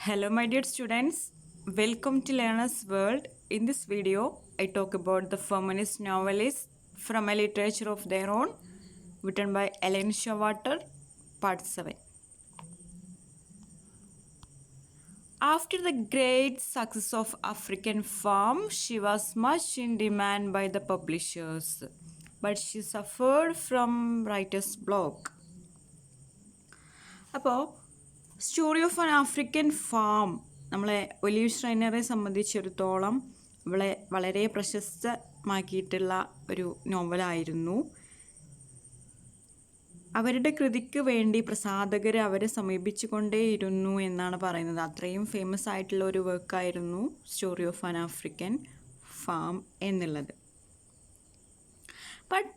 Hello my dear students, welcome to Learner's World. In this video, I talk about the feminist novelists from a literature of their own, written by Ellen Showalter, Part 7. After the great success of African Farm, she was much in demand by the publishers, but she suffered from writer's block. അപ്പോൾ story of an African farm നമ്മളെ olive ഷ്രൈനറെ സംബന്ധിച്ചിടത്തോളം അവളെ വളരെ പ്രശസ്തമാക്കിയിട്ടുള്ള ഒരു നോവലായിരുന്നു. അവരുടെ കൃതിക്ക് വേണ്ടി പ്രസാധകർ അവരെ സമീപിച്ചു കൊണ്ടേയിരുന്നു എന്നാണ് പറയുന്നത്. അത്രയും ഫേമസ് ആയിട്ടുള്ള ഒരു വർക്കായിരുന്നു story of an African farm എന്നുള്ളത്. But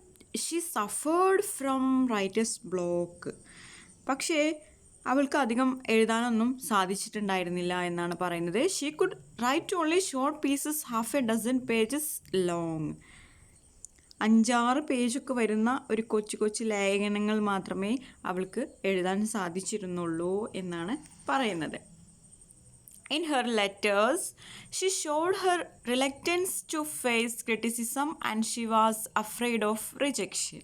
she suffered from writers block. പക്ഷേ അവൾക്ക് അധികം എഴുതാനൊന്നും സാധിച്ചിട്ടുണ്ടായിരുന്നില്ല എന്നാണ് പറയുന്നത്. She could write only short pieces half a dozen pages long. 5-6 പേജൊക്കെ വരുന്ന ഒരു കൊച്ചു ലേഖനങ്ങൾ മാത്രമേ അവൾക്ക് എഴുതാൻ സാധിച്ചിരുന്നുള്ളൂ എന്നാണ് പറയുന്നത്. In her letters, she showed her reluctance to face criticism and she was afraid of rejection.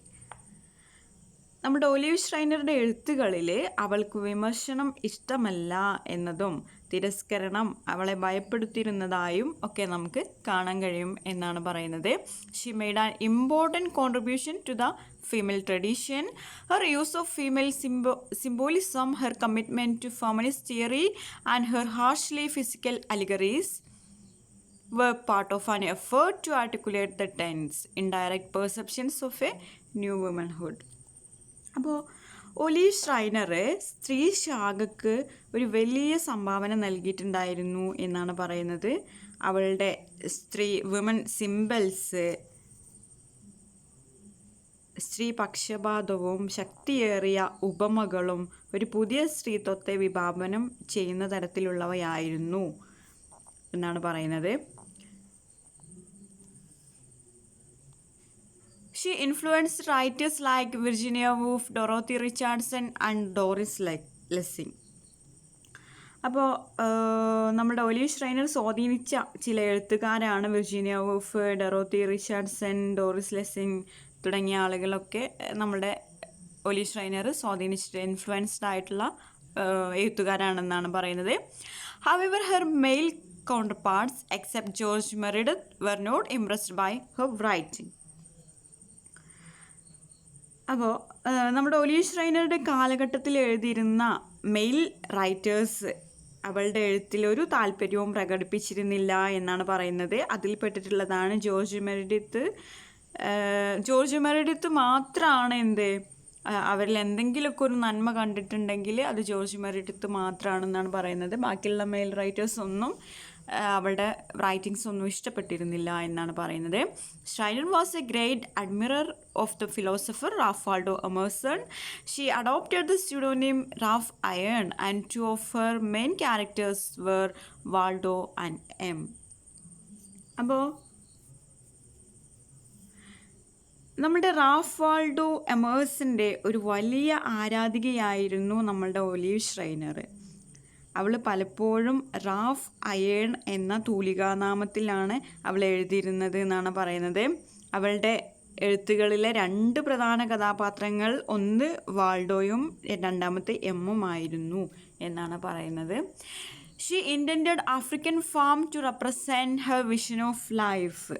നമ്മുടെ ഒലീവ് ഷ്രൈനറുടെ എഴുത്തുകളിൽ അവൾക്ക് വിമർശനം ഇഷ്ടമല്ല എന്നതും തിരസ്കരണം അവളെ ഭയപ്പെടുത്തിയിരുന്നതായും ഒക്കെ നമുക്ക് കാണാൻ കഴിയും എന്നാണ് പറയുന്നത്. She made an important contribution to the female tradition. Her use of female symbolism, her commitment to feminist theory and her harshly physical allegories were part of an effort to articulate the tense, indirect perceptions of a new womanhood. അപ്പോൾ olive ഷ്രൈനർ സ്ത്രീ ശാഖക്ക് ഒരു വലിയ സംഭാവന നൽകിയിട്ടുണ്ടായിരുന്നു എന്നാണ് പറയുന്നത്. അവളുടെ women symbols, സ്ത്രീ പക്ഷപാതവും ശക്തിയേറിയ ഉപമകളും ഒരു പുതിയ സ്ത്രീത്വത്തെ വിഭാവനം ചെയ്യുന്ന തരത്തിലുള്ളവയായിരുന്നു എന്നാണ് പറയുന്നത്. She influenced writers like Virginia Woolf, Dorothy Richardson and Doris Lessing. അപ്പോൾ നമ്മുടെ ഒലീവ് ഷ്രൈനർ സ്വാധീനിച്ച ചില എഴുത്തുകാരാണ് Virginia Woolf, Dorothy Richardson, Doris Lessing തുടങ്ങിയ ആളുകളൊക്കെ നമ്മുടെ ഒലീവ് ഷ്രൈനർ സ്വാധീനിച്ചിട്ട് ഇൻഫ്ലുവൻസ്ഡ് ആയിട്ടുള്ള എഴുത്തുകാരാണെന്നാണ് പറയുന്നത്. However, her male counterparts, except George Meredith, were not impressed by her writing. അപ്പോൾ നമ്മുടെ ഒലീവ് ഷ്രൈനറുടെ കാലഘട്ടത്തിൽ എഴുതിയിരുന്ന മെയിൽ റൈറ്റേഴ്സ് അവളുടെ എഴുത്തിൽ ഒരു താല്പര്യവും പ്രകടിപ്പിച്ചിരുന്നില്ല എന്നാണ് പറയുന്നത്. അതിൽപ്പെട്ടിട്ടുള്ളതാണ് ജോർജ് മെറിഡിത്ത് മാത്രമാണ് അവരിൽ എന്തെങ്കിലുമൊക്കെ ഒരു നന്മ കണ്ടിട്ടുണ്ടെങ്കിൽ അത് ജോർജ് മെറിഡിത്ത് മാത്രമാണെന്നാണ് പറയുന്നത്. ബാക്കിയുള്ള മെയിൽ റൈറ്റേഴ്സ് ഒന്നും അവളുടെ റൈറ്റിങ്സ് ഒന്നും ഇഷ്ടപ്പെട്ടിരുന്നില്ല എന്നാണ് പറയുന്നത്. Schreiner was a great admirer of the philosopher Ralph Waldo Emerson. She adopted the pseudonym Ralph Iron and 2 of her main characters were Waldo and M. അപ്പോൾ നമ്മുടെ റാഫ് വാൾഡോ എമേഴ്സൻ്റെ ഒരു വലിയ ആരാധികയായിരുന്നു നമ്മളുടെ ഒലീവ് ഷ്രൈനർ. അവൾ പലപ്പോഴും റാഫ് അയേൺ എന്ന തൂലികാനാമത്തിലാണ് അവൾ എഴുതിയിരുന്നത് എന്നാണ് പറയുന്നത്. അവളുടെ എഴുത്തുകളിലെ 2 പ്രധാന കഥാപാത്രങ്ങൾ ഒന്ന് വാൾഡോയും രണ്ടാമത്തെ എമ്മുമായിരുന്നു എന്നാണ് പറയുന്നത്. She intended African farm to represent her vision of life.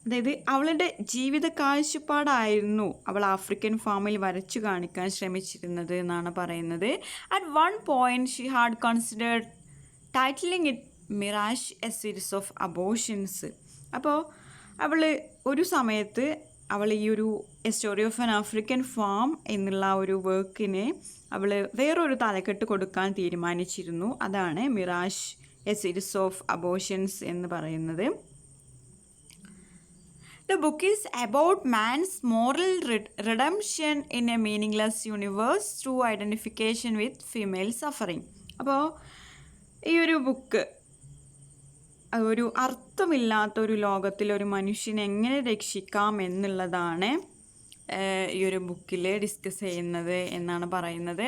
അതായത് അവളുടെ ജീവിത കാഴ്ചപ്പാടായിരുന്നു അവൾ ആഫ്രിക്കൻ ഫാമിൽ വരച്ചു കാണിക്കാൻ ശ്രമിച്ചിരുന്നത് എന്നാണ് പറയുന്നത്. At one point she had considered titling it mirage A series of abortions. അപ്പോൾ അവൾ ഒരു സമയത്ത് ഈ ഒരു A story of an African farm എന്നുള്ള ഒരു വർക്കിനെ അവൾ വേറൊരു തലക്കെട്ട് കൊടുക്കാൻ തീരുമാനിച്ചിരുന്നു. അതാണ് mirage A series of abortions എന്ന് പറയുന്നത്. The book is about man's moral redemption in a meaningless universe through identification with female suffering. അപ്പോൾ ഈ ഒരു ബുക്ക് ഒരു അർത്ഥമില്ലാത്തൊരു ലോകത്തിൽ ഒരു മനുഷ്യനെ എങ്ങനെ രക്ഷിക്കാം എന്നുള്ളതാണ് ഈ ഒരു ബുക്കിൽ ഡിസ്കസ് ചെയ്യുന്നത് എന്നാണ് പറയുന്നത്.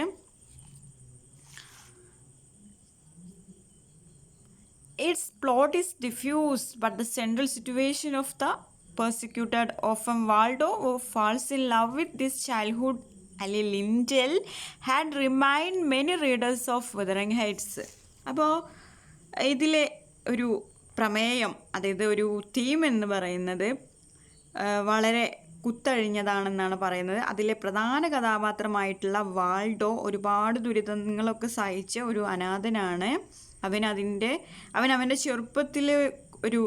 Its plot is diffuse, but the central situation of the persecuted orphan Waldo, who falls in love with this childhood ally Lindell, had reminded many readers of Wuthering Heights. അപ്പോൾ ഇതിലെ ഒരു പ്രമേയം, അതായത് ഒരു തീം എന്ന് പറയുന്നത് വളരെ കുത്തഴിഞ്ഞതാണെന്നാണ് പറയുന്നത്. അതിലെ പ്രധാന കഥാപാത്രമായിട്ടുള്ള വാൾഡോ ഒരുപാട് ദുരിതങ്ങളൊക്കെ സഹിച്ച ഒരു അനാഥനാണ്. അവൻ അവൻ്റെ ചെറുപ്പത്തിൽ ഒരു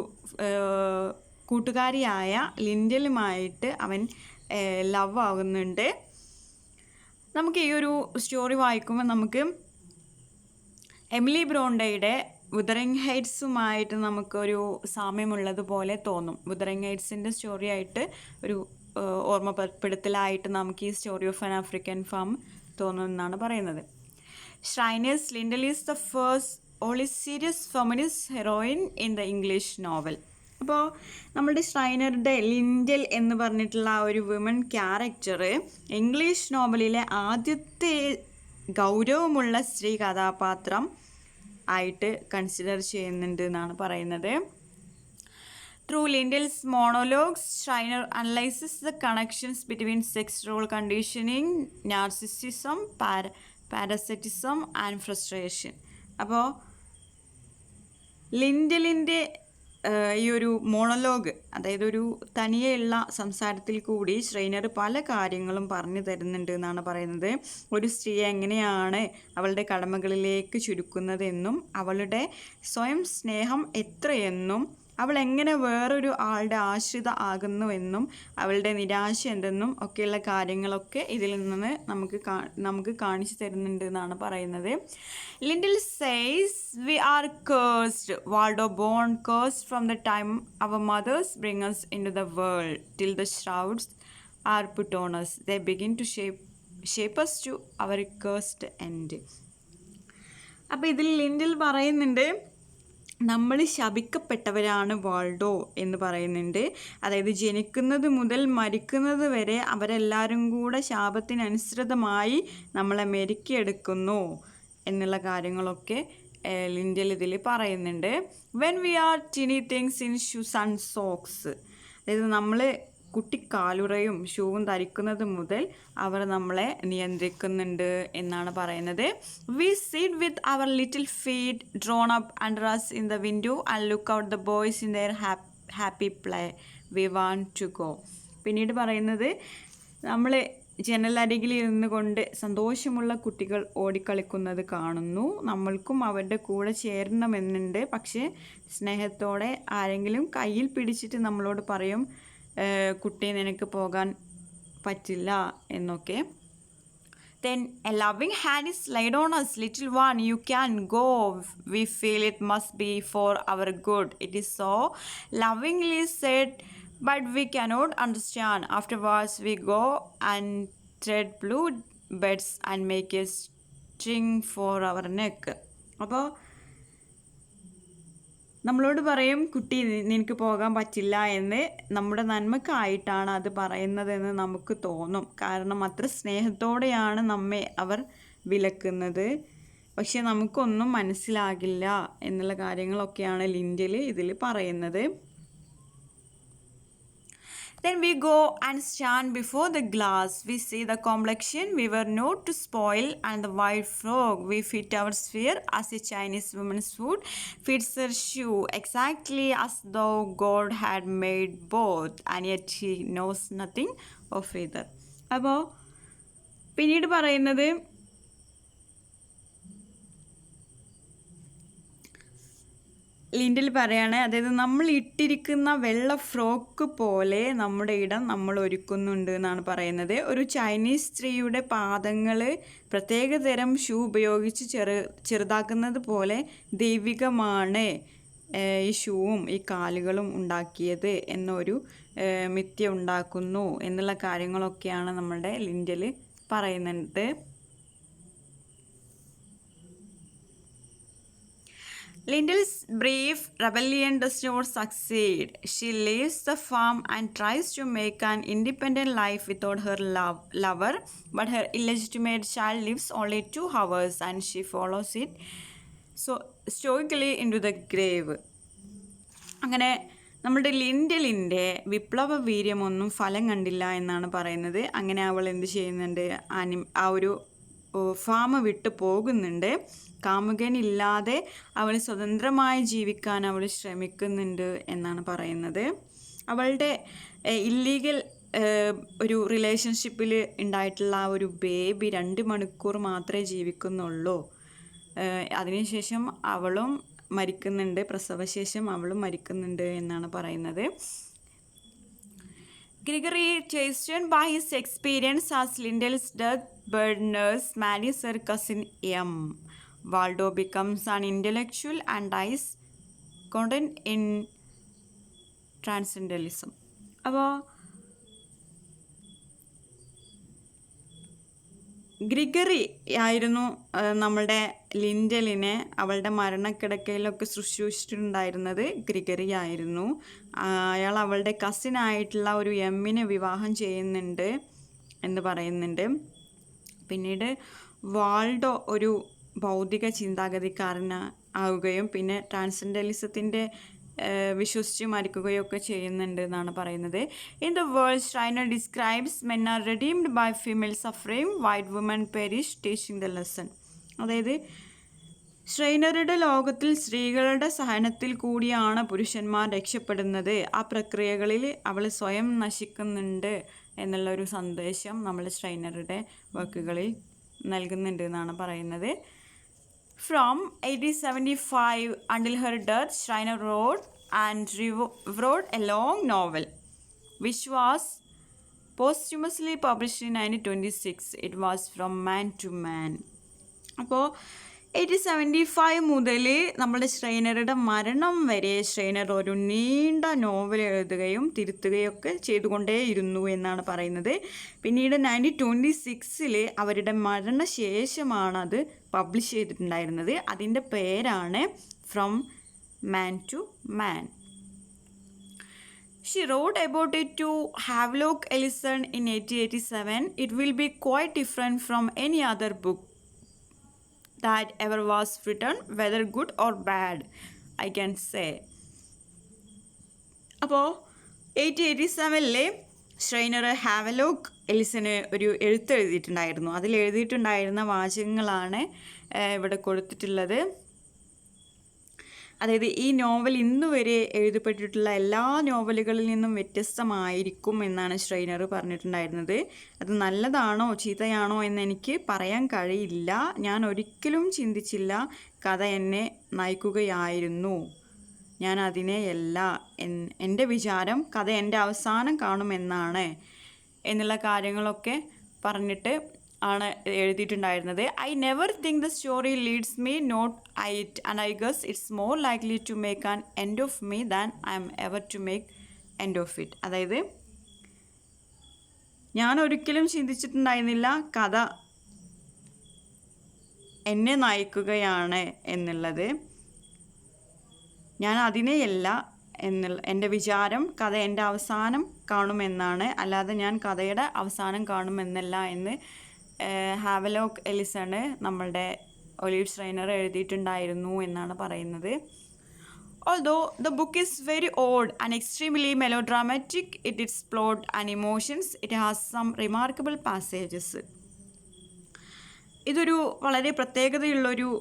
കൂട്ടുകാരിയായ ലിൻഡലുമായിട്ട് അവൻ ലവ് ആകുന്നുണ്ട്. നമുക്ക് ഈ ഒരു സ്റ്റോറി വായിക്കുമ്പോൾ നമുക്ക് എമിലി ബ്രോണ്ടയുടെ വുതറിംഗ് ഹൈറ്റ്സുമായിട്ട് നമുക്കൊരു സാമ്യമുള്ളതുപോലെ തോന്നും. വുതറിംഗ് ഹൈറ്റ്സിൻ്റെ സ്റ്റോറിയായിട്ട് ഒരു ഓർമ്മപ്പെടുത്തലായിട്ട് നമുക്ക് ഈ story of an African farm തോന്നുമെന്നാണ് പറയുന്നത്. Schreiner's Lyndall is the first only serious feminist heroine in the English novel. അപ്പോൾ നമ്മുടെ ഷ്രൈനറുടെ ലിൻഡൽ എന്ന് പറഞ്ഞിട്ടുള്ള ആ ഒരു വിമൻ ക്യാരക്ടർ ഇംഗ്ലീഷ് നോവലിലെ ആദ്യത്തെ ഗൗരവമുള്ള സ്ത്രീ കഥാപാത്രം ആയിട്ട് കൺസിഡർ ചെയ്യുന്നുണ്ട് എന്നാണ് പറയുന്നത്. Through Lyndall's monologues, Schreiner analyses the connections between sex role conditioning, narcissism, parasitism and frustration. അപ്പോൾ ലിൻഡലിൻ്റെ ഈ ഒരു മോണോലോഗ്, അതായത് ഒരു തനിയെയുള്ള സംസാരത്തിൽ കൂടി ഷ്രൈനർ പല കാര്യങ്ങളും പറഞ്ഞു തരുന്നുണ്ട് എന്നാണ് പറയുന്നത്. ഒരു സ്ത്രീയെ എങ്ങനെയാണ് അവളുടെ കടമകളിലേക്ക് ചുരുക്കുന്നതെന്നും അവളുടെ സ്വയം സ്നേഹം എത്രയെന്നും അവൾ എങ്ങനെ വേറൊരു ആളുടെ ആശ്രിത ആകുന്നുവെന്നും അവളുടെ നിരാശ എന്തെന്നും ഒക്കെയുള്ള കാര്യങ്ങളൊക്കെ ഇതിൽ നിന്ന് നമുക്ക് കാണിച്ചു തരുന്നുണ്ട് എന്നാണ് പറയുന്നത്. Lyndall says we are cursed, Waldo born cursed from the time our mothers bring us into the world till the shrouds are put on us. They begin to shape us to our cursed end. അപ്പോൾ ഇതിൽ lintel പറയുന്നുണ്ട്, നമ്മൾ ശപിക്കപ്പെട്ടവരാണ് Waldo എന്ന് പറയുന്നുണ്ട്. അതായത് ജനിക്കുന്നത് മുതൽ മരിക്കുന്നത് വരെ അവരെല്ലാവരും കൂടെ ശാപത്തിനനുസൃതമായി നമ്മളെ മെരുക്കിയെടുക്കുന്നു എന്നുള്ള കാര്യങ്ങളൊക്കെ ലിൻഡൽ ഇതിൽ പറയുന്നുണ്ട്. When we are tiny things in shoes and socks, അതായത് നമ്മൾ കുട്ടിക്കാലുറയും ഷൂവും ധരിക്കുന്നത് മുതൽ അവർ നമ്മളെ നിയന്ത്രിക്കുന്നുണ്ട് എന്നാണ് പറയുന്നത്. We sit with our little feet drawn up under us in the window and look out the boys in their happy play we want to go. പിന്നീട് പറയുന്നത്, നമ്മൾ ജനലരികിൽ ഇരുന്ന് കൊണ്ട് സന്തോഷമുള്ള കുട്ടികൾ ഓടിക്കളിക്കുന്നത് കാണുന്നു. നമ്മൾക്കും അവരുടെ കൂടെ ചേരണമെന്നുണ്ട്. പക്ഷേ സ്നേഹത്തോടെ ആരെങ്കിലും കയ്യിൽ പിടിച്ചിട്ട് നമ്മളോട് പറയും, കുട്ടി നിനക്ക് പോകാൻ പറ്റില്ല എന്നൊക്കെ. Then a loving hand is laid on us, little one, you can go. We feel it must be for our good. It is so lovingly said, but we cannot understand. Afterwards we go and thread blue beds and make a string for our neck. അപ്പോൾ നമ്മളോട് പറയും, കുട്ടി നിനക്ക് പോകാൻ പറ്റില്ല എന്ന്. നമ്മുടെ നന്മക്കായിട്ടാണ് അത് പറയുന്നതെന്ന് നമുക്ക് തോന്നും. കാരണം അത്ര സ്നേഹത്തോടെയാണ് നമ്മെ അവർ വിലക്കുന്നത്. പക്ഷെ നമുക്കൊന്നും മനസ്സിലാകില്ല എന്നുള്ള കാര്യങ്ങളൊക്കെയാണ് ലിൻഡൽ ഇതിൽ പറയുന്നത്. Then we go and stand before the glass. We see the complexion we were not to spoil and the white frog we fit our sphere as a Chinese woman's foot fits her shoe, exactly as though God had made both and yet he knows nothing of either. അപ്പോൾ പിന്നീട് പറയുന്നത്, lintel പറയാണ്, അതായത് നമ്മൾ ഇട്ടിരിക്കുന്ന വെള്ള frock പോലെ നമ്മുടെ ഇടം നമ്മൾ ഒരുക്കുന്നുണ്ട് എന്നാണ് പറയുന്നത്. ഒരു ചൈനീസ് സ്ത്രീയുടെ പാദങ്ങൾ പ്രത്യേകതരം ഷൂ ഉപയോഗിച്ച് ചെറുതാക്കുന്നത് പോലെ ദൈവികമാണ് ഈ ഷൂവും ഈ കാലുകളും ഉണ്ടാക്കിയത് എന്നൊരു മിഥ്യ ഉണ്ടാക്കുന്നു എന്നുള്ള കാര്യങ്ങളൊക്കെയാണ് നമ്മളുടെ ലിൻഡൽ പറയുന്നത്. Lindel's brief rebellion does not succeed. She leaves the farm and tries to make an independent life without her lover, but her illegitimate child lives only 2 hours and she follows it stoically into the grave. അങ്ങനെ നമ്മുടെ ലിൻഡലിൻ്റെ വിപ്ലവ വീര്യമൊന്നും ഫലം കണ്ടില്ല എന്നാണ് പറയുന്നത്. അങ്ങനെ അവൾ എന്ത് ചെയ്യുന്നുണ്ട്, ആ ഒരു ഫാം വിട്ട് പോകുന്നുണ്ട്. കാമുകനില്ലാതെ അവൾ സ്വതന്ത്രമായി ജീവിക്കാൻ അവൾ ശ്രമിക്കുന്നുണ്ട് എന്നാണ് പറയുന്നത്. അവളുടെ ഇല്ലീഗൽ ഒരു റിലേഷൻഷിപ്പിൽ ഉണ്ടായിട്ടുള്ള ആ ഒരു ബേബി 2 മണിക്കൂർ മാത്രമേ ജീവിക്കുന്നുള്ളൂ. അതിനുശേഷം അവളും മരിക്കുന്നുണ്ട്, പ്രസവശേഷം അവളും മരിക്കുന്നുണ്ട് എന്നാണ് പറയുന്നത്. Gregory, chastened by his experience as Lindel's death burners, marries her cousin M. Waldo becomes an intellectual and dies condemned in transcendentalism. അപ്പോൾ ഗ്രിഗറി ആയിരുന്നു നമ്മളുടെ ലിൻഡലിനെ അവളുടെ മരണക്കിടക്കയിലൊക്കെ ശുശ്രൂഷിച്ചിട്ടുണ്ടായിരുന്നത്. ഗ്രിഗറി ആയിരുന്നു. അയാൾ അവളുടെ കസിനായിട്ടുള്ള ഒരു എമ്മിനെ വിവാഹം ചെയ്യുന്നുണ്ട് എന്ന് പറയുന്നുണ്ട്. പിന്നീട് വാൾഡോ ഒരു ഭൗതിക ചിന്താഗതിക്കാരനാവുകയും പിന്നെ ട്രാൻസെൻഡലിസത്തിൻ്റെ വിശ്വസിച്ച് മരിക്കുകയൊക്കെ ചെയ്യുന്നുണ്ട് എന്നാണ് പറയുന്നത്. In the world Schreiner describes men are redeemed by female suffering, white women perish teaching the lesson. അതായത് ഷ്രൈനറുടെ ലോകത്തിൽ സ്ത്രീകളുടെ സഹനത്തിൽ കൂടിയാണ് പുരുഷന്മാർ രക്ഷപ്പെടുന്നത്. ആ പ്രക്രിയകളിൽ അവൾ സ്വയം നശിക്കുന്നുണ്ട് എന്നുള്ളൊരു സന്ദേശം നമ്മൾ ഷ്രൈനറുടെ വർക്കുകളിൽ നൽകുന്നുണ്ട് എന്നാണ് പറയുന്നത്. From 1875 until her death, Schreiner wrote and wrote a long novel, which was posthumously published in 1926. It was From Man to Man. അപ്പോൾ 1875 മുതൽ നമ്മുടെ ഷ്രൈനറുടെ മരണം വരെ ഷ്രൈനർ ഒരു നീണ്ട നോവൽ എഴുതുകയും തിരുത്തുകയൊക്കെ ചെയ്തുകൊണ്ടേയിരുന്നു എന്നാണ് പറയുന്നത്. പിന്നീട് 1926 അവരുടെ മരണശേഷമാണ് അത് പബ്ലിഷ് ചെയ്തിട്ടുണ്ടായിരുന്നത്. അതിൻ്റെ പേരാണ് from man to man. She wrote about it to Havelock Ellis in 1887. It will be quite different from any other book that ever was written, whether good or bad, I can say. അപ്പോൾ 1887 ഷ്രൈനർ ഹാവലോക്ക് എലിസന് ഒരു എഴുത്ത് എഴുതിയിട്ടുണ്ടായിരുന്നു. അതിൽ എഴുതിയിട്ടുണ്ടായിരുന്ന വാചകങ്ങളാണ് ഇവിടെ കൊടുത്തിട്ടുള്ളത്. അതായത് ഈ novel ഇന്നുവരെ എഴുതപ്പെട്ടിട്ടുള്ള എല്ലാ നോവലുകളിൽ നിന്നും വ്യത്യസ്തമായിരിക്കും എന്നാണ് ഷ്രൈനർ പറഞ്ഞിട്ടുണ്ടായിരുന്നത്. അത് നല്ലതാണോ ചീത്തയാണോ എന്നെനിക്ക് പറയാൻ കഴിയില്ല. ഞാൻ ഒരിക്കലും ചിന്തിച്ചില്ല, കഥ എന്നെ നയിക്കുകയായിരുന്നു. ഞാൻ അതിനെയല്ല, എൻ്റെ വിചാരം കഥ എൻ്റെ അവസാനം കാണുമെന്നാണ് എന്നുള്ള കാര്യങ്ങളൊക്കെ പറഞ്ഞിട്ട് ആണ് എഴുതിയിട്ടുണ്ടായിരുന്നത്. I never think the story leads me not it and I guess it's more likely to make an end of me than I am ever to make end of it. അതായത് ഞാൻ ഒരിക്കലും ചിന്തിച്ചിട്ടുണ്ടായിരുന്നില്ല കഥ എന്നെ നയിക്കുകയാണ് എന്നുള്ളത്. ഞാൻ അതിനെയല്ല എൻ്റെ വിചാരം കഥ എൻ്റെ അവസാനം കാണുമെന്നാണ്, അല്ലാതെ ഞാൻ കഥയുടെ അവസാനം കാണുമെന്നല്ല എന്ന് ഹാവലോക്ക് എലിസണ് നമ്മളുടെ ഒലിവ് ഷ്രൈനർ എഴുതിയിട്ടുണ്ടായിരുന്നു എന്നാണ് പറയുന്നത്. Although the book is very old and extremely melodramatic in its plot and emotions, it has some remarkable passages. ഇതൊരു വളരെ പ്രത്യേകതയുള്ളൊരു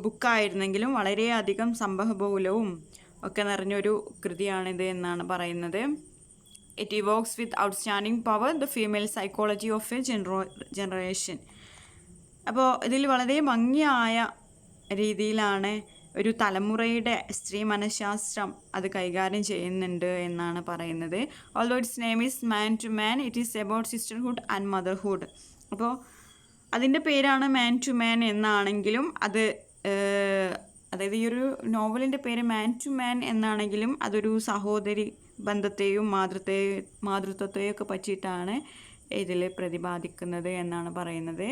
ബുക്കായിരുന്നെങ്കിലും വളരെയധികം സംഭവബഹുലവും ഒക്കെ നിറഞ്ഞൊരു കൃതിയാണിത് എന്നാണ് പറയുന്നത്. It evokes with outstanding power the female psychology of a generation. അപ്പോൾ ഇതിൽ വളരെ ഭംഗിയായ രീതിയിലാണ് ഒരു തലമുറയുടെ സ്ത്രീ മനഃശാസ്ത്രം അത് കൈകാര്യം ചെയ്യുന്നുണ്ട് എന്നാണ് പറയുന്നത്. Although its name is Man to Man, it is about sisterhood and motherhood. അപ്പോൾ അതിൻ്റെ പേരാണ് മാൻ ടു മാൻ എന്നാണെങ്കിലും അതായത് ഈ ഒരു നോവലിൻ്റെ പേര് മാൻ ടു മാൻ എന്നാണെങ്കിലും അതൊരു സഹോദരി ബന്ധത്തെയും മാതൃത്വത്തെയും ഒക്കെ പറ്റിയിട്ടാണ് ഇതിൽ പ്രതിപാദിക്കുന്നത് എന്നാണ് പറയുന്നത്.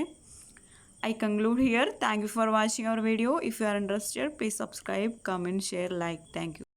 I conclude here. Thank you for watching our video. If you are interested, please subscribe, comment, share, like. Thank you.